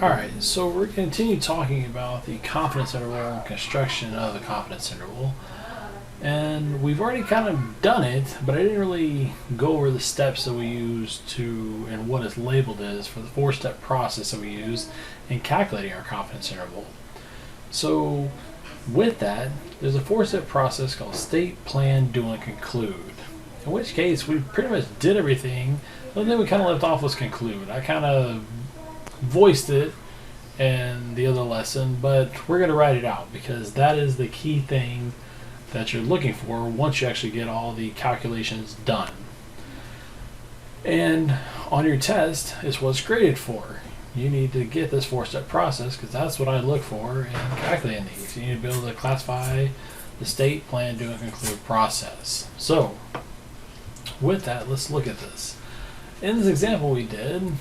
Alright, so we're going to continue talking about the confidence interval and construction of the confidence interval. And we've already kind of done it, but I didn't really go over the steps that we use to, and what it's labeled as for the 4-step process that we use in calculating our confidence interval. So with that, there's a 4-step process called state, plan, do, and conclude. In which case, we pretty much did everything, and then we kind of left off with conclude. I kind of voiced it in the other lesson, but we're going to write it out because that is the key thing that you're looking for once you actually get all the calculations done. And on your test is what's graded for. You need to get this 4-step process because that's what I look for in calculating these. You need to be able to classify the state, plan, do, and conclude process. So with that, let's look at this. In this example we did,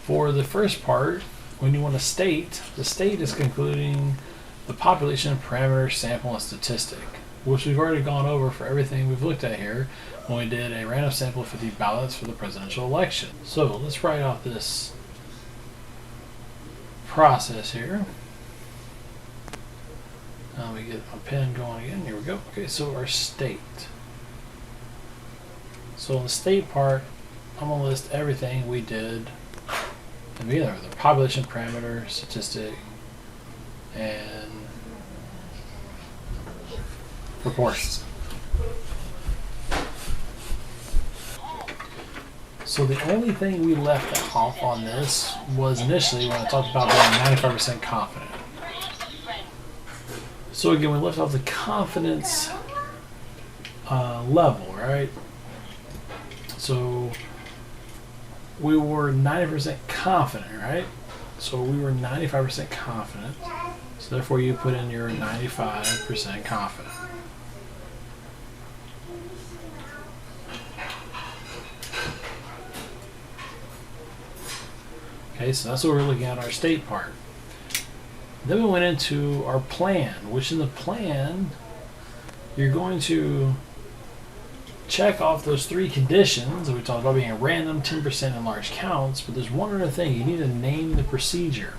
for the first part, when you want to state, the state is concluding the population, parameter, sample, and statistic, which we've already gone over for everything we've looked at here when we did a random sample of 50 ballots for the presidential election. So let's write off this process here. Now we get my pen going again. Here we go. Okay, so our state. So in the state part, I'm going to list everything we did in the beginning. The population, parameter, statistic, and proportions. So the only thing we left off on this was initially when I talked about being 95% confident. So again, we left off the confidence level, right? So we were 90% confident, right? So we were 95% confident. So therefore you put in your 95% confident. Okay, so that's what we're looking at, our state part. Then we went into our plan, which in the plan, you're going to check off those 3 conditions that we talked about being random, 10%, and large counts, but there's one other thing. You need to name the procedure.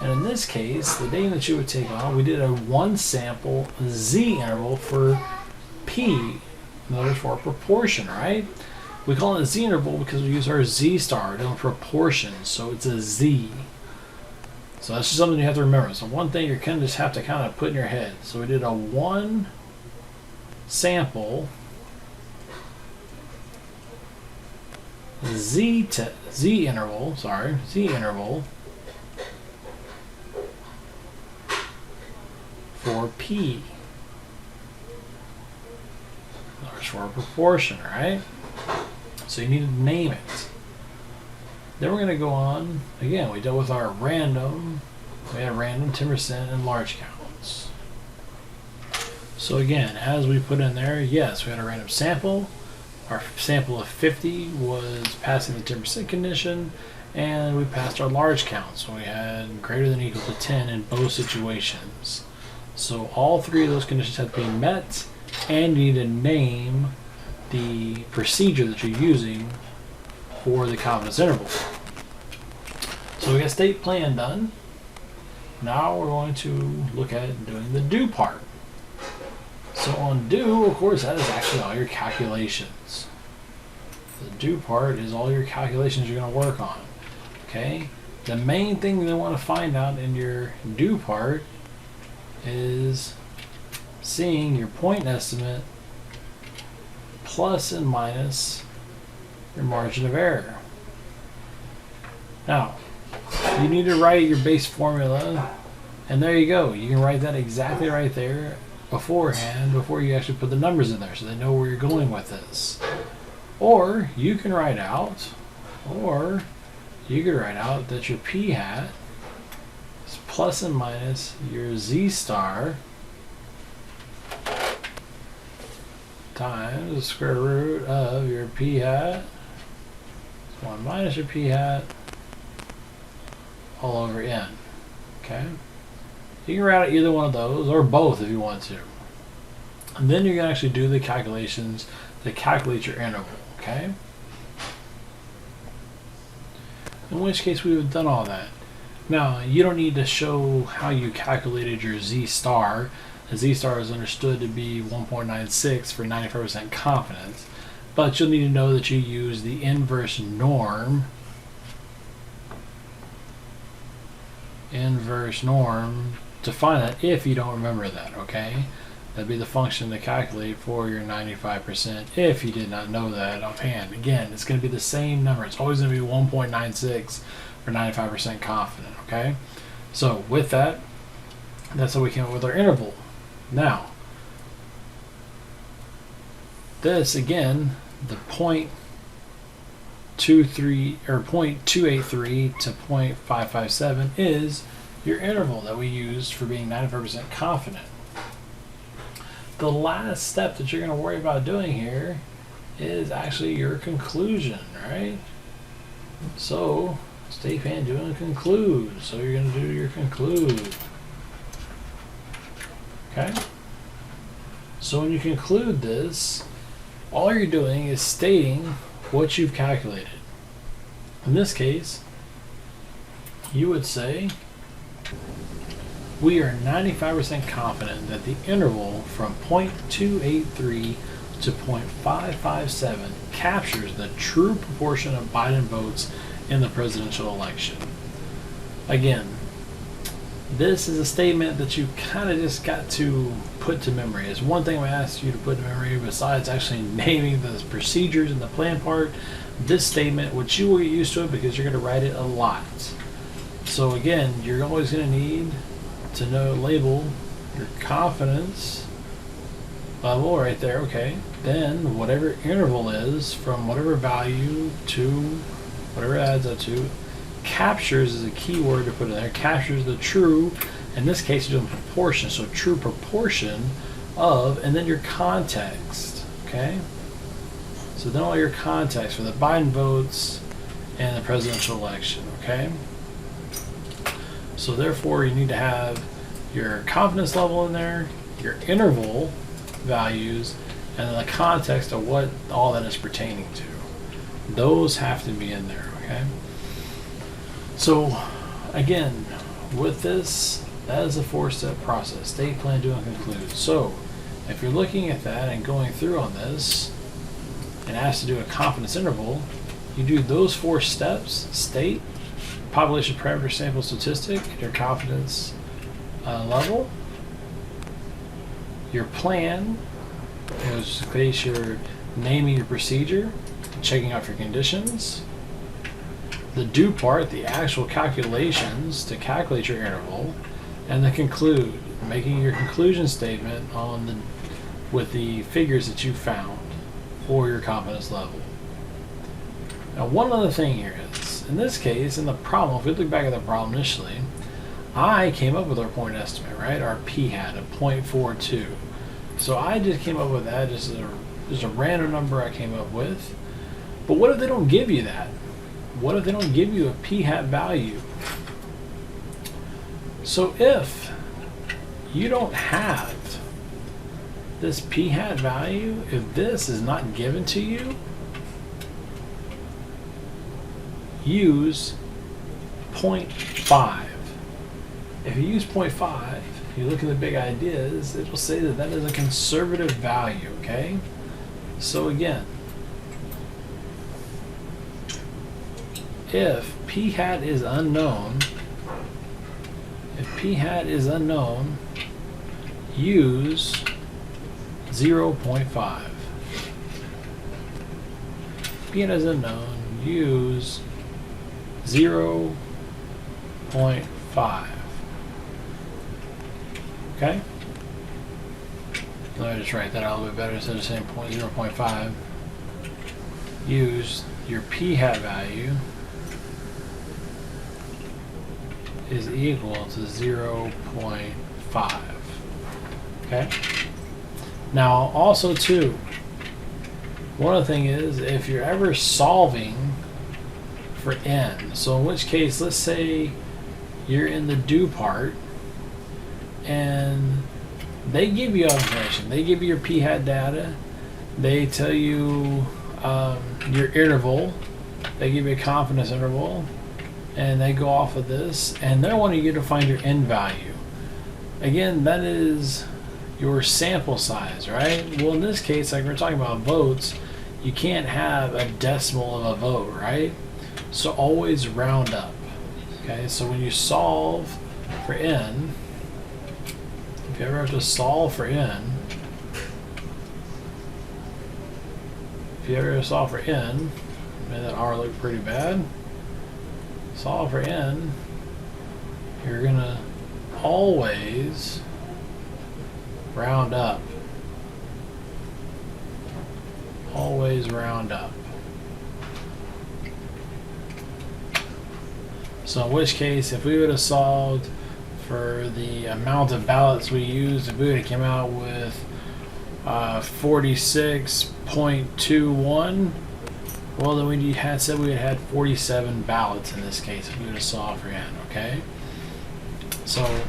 And in this case, the name that you would take on, we did a 1-sample z interval for p, in other words, for a proportion, right? We call it a z interval because we use our z star in proportions, so it's a z. So that's just something you have to remember. So one thing you kind of just have to kind of put in your head. So we did a 1-sample z interval for p. That's for a proportion, right? So you need to name it. Then we're going to go on, again, we dealt with our random, we had random, 10%, and large counts. So again, as we put in there, yes, we had a random sample. Our sample of 50 was passing the 10% condition, and we passed our large count. So we had greater than or equal to 10 in both situations. So all 3 of those conditions have to be met, and you need to name the procedure that you're using for the confidence interval. So we got state, plan done. Now we're going to look at doing the do part. So on do, of course, that is actually all your calculations. The do part is all your calculations you're going to work on. Okay? The main thing they want to find out in your do part is seeing your point estimate plus and minus your margin of error. Now, you need to write your base formula, and there you go. You can write that exactly right there beforehand before you actually put the numbers in there so they know where you're going with this. Or you can write out that your p hat is plus and minus your z star times the square root of your p hat, 1 minus your p hat, all over n. Okay? You can write out either one of those, or both if you want to. And then you're going to actually do the calculations to calculate your interval. Okay? In which case we would have done all that. Now, you don't need to show how you calculated your Z star. A Z star is understood to be 1.96 for 95% confidence, but you'll need to know that you use the inverse norm. To find that if you don't remember that, okay? That'd be the function to calculate for your 95% if you did not know that offhand. Again, it's going to be the same number. It's always going to be 1.96 for 95% confident, okay? So with that, that's how we came up with our interval. Now, this again, the 0.23 or 0.283 to 0.557 is your interval that we used for being 95% confident. The last step that you're going to worry about doing here is actually your conclusion, right? So, state plan doing conclude. So you're going to do your conclude. Okay? So when you conclude this, all you're doing is stating what you've calculated. In this case, you would say, we are 95% confident that the interval from 0.283 to 0.557 captures the true proportion of Biden votes in the presidential election. Again, this is a statement that you kind of just got to put to memory. It's one thing I asked you to put to memory besides actually naming the procedures and the plan part. This statement, which you will get used to it because you're going to write it a lot. So again, you're always going to need to know, label your confidence level right there, okay? Then whatever interval is from whatever value to whatever it adds up to, captures is a key word to put in there, captures the true, in this case you're doing proportion, so true proportion of, and then your context, okay? So then all your context for the Biden votes and the presidential election, okay? So therefore you need to have your confidence level in there, your interval values, and then the context of what all that is pertaining to. Those have to be in there, okay? So again, with this, that is a 4-step process. State, plan, do, and conclude. So if you're looking at that and going through on this and asked to do a confidence interval, you do those 4 steps: state, population parameter sample statistic, your confidence level, your plan, in which case you're naming your procedure, checking off your conditions, the do part, the actual calculations to calculate your interval, and the conclude, making your conclusion statement on with the figures that you found for your confidence level. Now, one other thing here is, in this case, in the problem, if we look back at the problem initially, I came up with our point estimate, right? Our p-hat of 0.42. So I just came up with that, just a random number I came up with. But what if they don't give you that? What if they don't give you a p-hat value? So if you don't have this p-hat value, if this is not given to you, use 0.5. If you use 0.5, you look at the big ideas, it will say that that is a conservative value, okay? So again, if p-hat is unknown, use 0.5. P-hat is unknown, use 0.5. Okay? Let me just write that out a little bit better. Instead of saying 0.5, use your p-hat value is equal to 0.5. Okay? Now, also too, one other thing is, if you're ever solving for n, so in which case, let's say you're in the do part, and they give you information. They give you your p-hat data. They tell you your interval. They give you a confidence interval. and they go off of this, and they're wanting you to find your end value. Again, that is your sample size, right? Well, in this case, like we're talking about votes, you can't have a decimal of a vote, right? So always round up. Okay, so when you solve for n, if you ever have to solve for n, made that r look pretty bad. Solve for n, you're gonna always round up. Always round up. So in which case, if we would have solved for the amount of ballots we used, if we would have came out with 46.21, well, then we had said we had 47 ballots in this case if we would have solved for n, okay? So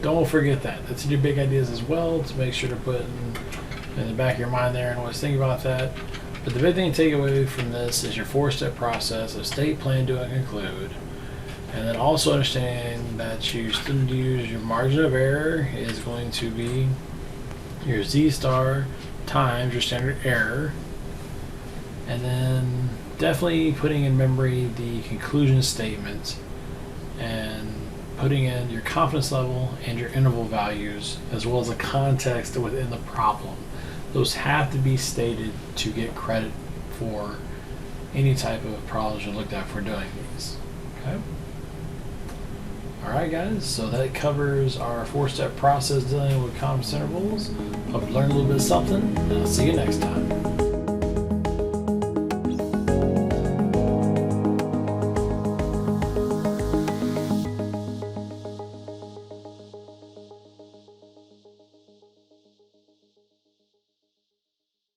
don't forget that. That's in your big ideas as well, to make sure to put in the back of your mind there and always think about that. But the big thing to take away from this is your 4-step process of state, plan, do, and conclude. And then also understand that you still need to use your margin of error is going to be your z star times your standard error. And then definitely putting in memory the conclusion statement and putting in your confidence level and your interval values, as well as the context within the problem. Those have to be stated to get credit for any type of problems you looked at for doing these. Okay? Alright guys, so that covers our 4-step process dealing with confidence intervals. Hope you learned a little bit of something, and I'll see you next time.